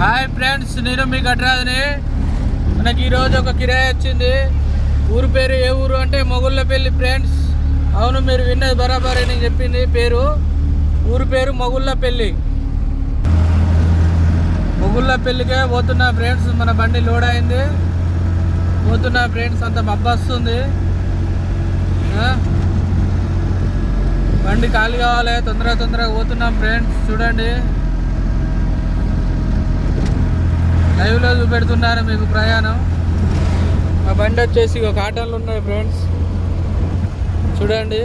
Hi friends, నేను మీ గట్రాజుని. మనకి ఈరోజు ఒక కిరాయి వచ్చింది. ఊరు పేరు ఏ ఊరు అంటే మొగుళ్ళపల్లి ఫ్రెండ్స్. అవును, మీరు విన్నది బరాబరే. నేను చెప్పింది పేరు, ఊరు పేరు మొగుళ్ళపల్లి. మొగుళ్ళపల్లికే పోతున్నా ఫ్రెండ్స్. మన బండి లోడ్ అయింది, పోతున్నా ఫ్రెండ్స్. అంత మబ్బొస్తుంది, బండి ఖాళీ కావాలి. తొందరగా పోతున్నాం ఫ్రెండ్స్. చూడండి, లైవ్లో చూపెడుతున్నారు మీకు ప్రయాణం. మా బండి వచ్చేసి ఒక కాటన్లు ఉన్నాయి ఫ్రెండ్స్. చూడండి,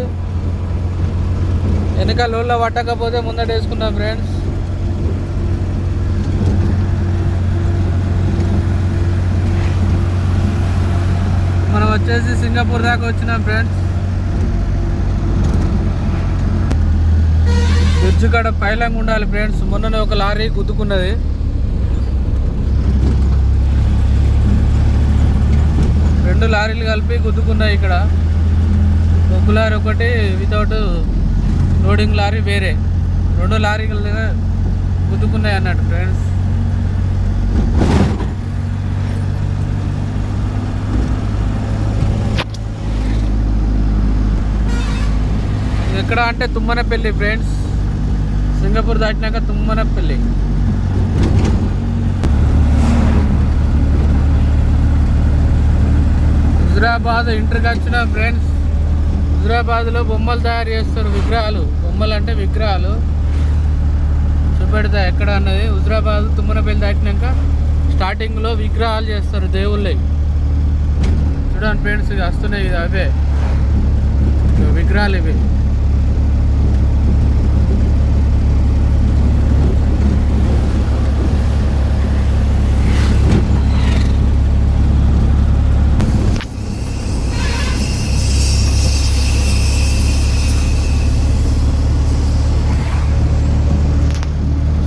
వెనక లోన్లో పట్టకపోతే ముందట వేసుకున్నాం ఫ్రెండ్స్. మనం వచ్చేసి సింగపూర్ దాకా వచ్చినాం ఫ్రెండ్స్. బ్రిడ్జ్ కాడ పైలంగా ఉండాలి ఫ్రెండ్స్. మొన్ననే ఒక లారీ గుద్దుకున్నది. రెండు లారీలు కలిపి గుద్దుకున్నాయి ఇక్కడ. బొగ్గు లారీ ఒకటి, వితౌట్ లోడింగ్ లారీ వేరే. రెండు లారీలు గుద్దుకున్నాయి అన్నట్టు ఫ్రెండ్స్. ఎక్కడ అంటే తుమ్మనపల్లి ఫ్రెండ్స్. సింగపూర్ దాటినాక తుమ్మనపల్లి. హుజురాబాద్ ఇంటర్కి వచ్చిన ఫ్రెండ్స్. హుజురాబాద్లో బొమ్మలు తయారు చేస్తారు, విగ్రహాలు. బొమ్మలు అంటే విగ్రహాలు. చూపెడతా ఎక్కడ అన్నది. హుజురాబాద్ తుమ్మనపల్లి దాటినాక స్టార్టింగ్లో విగ్రహాలు చేస్తారు, దేవుళ్ళవి. చూడండి ఫ్రెండ్స్, ఇవి వస్తున్నాయి. ఇది అవే విగ్రహాలు ఇవి.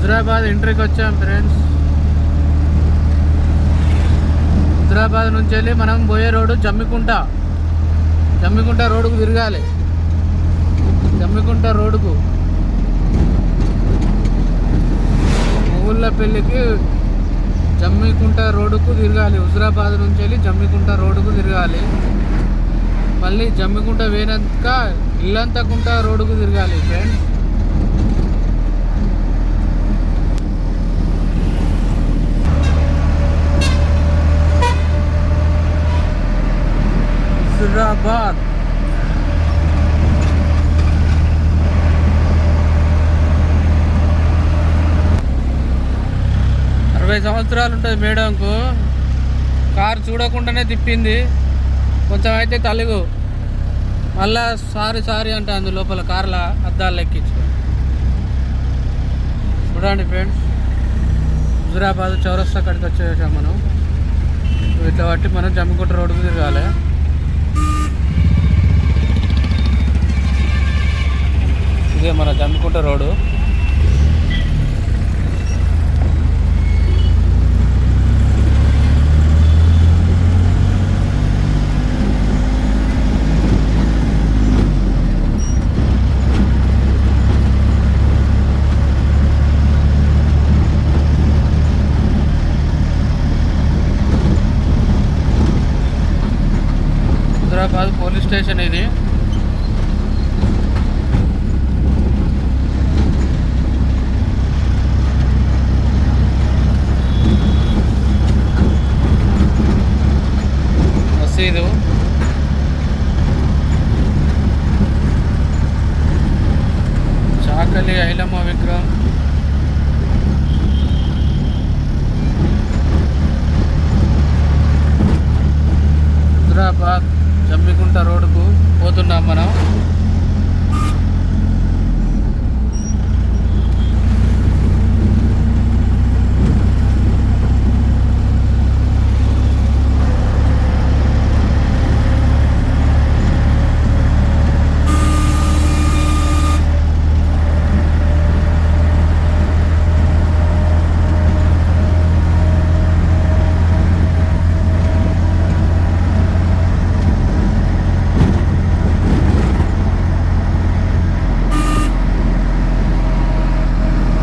హుజురాబాద్ ఎంట్రీకి వచ్చాం ఫ్రెండ్స్. హుజురాబాద్ నుంచి వెళ్ళి మనం పోయే రోడ్డు జమ్మికుంట రోడ్డుకు తిరగాలి. జమ్మికుంట రోడ్డుకు, మొగుళ్ళపల్లికి జమ్మికుంట రోడ్డుకు తిరగాలి. హుజురాబాద్ నుంచి వెళ్ళి జమ్మికుంట రోడ్డుకు తిరగాలి. మళ్ళీ జమ్మికుంట పోయినాక ఇల్లంతకుంట రోడ్డుకు తిరగాలి ఫ్రెండ్స్. హుజురాబాద్ అరవై సంవత్సరాలు ఉంటుంది మేడంకు. కారు చూడకుండానే తిప్పింది. కొంచెం అయితే తలుగు మళ్ళా సారీ అంటే అందు లోపల కార్ల అద్దాలు ఎక్కించు. చూడండి ఫ్రెండ్స్, హుజురాబాద్ చౌరస్తా కాడికి వచ్చేసాం మనం. ఇట్లా బట్టి మనం జమ్మికుంట రోడ్డుకు తిరగాలి. ఇదే మన Jammikunta road. Huzurabad police station ఇది. మసీదు, చాకలి ఐలమ్మ విగ్రహం.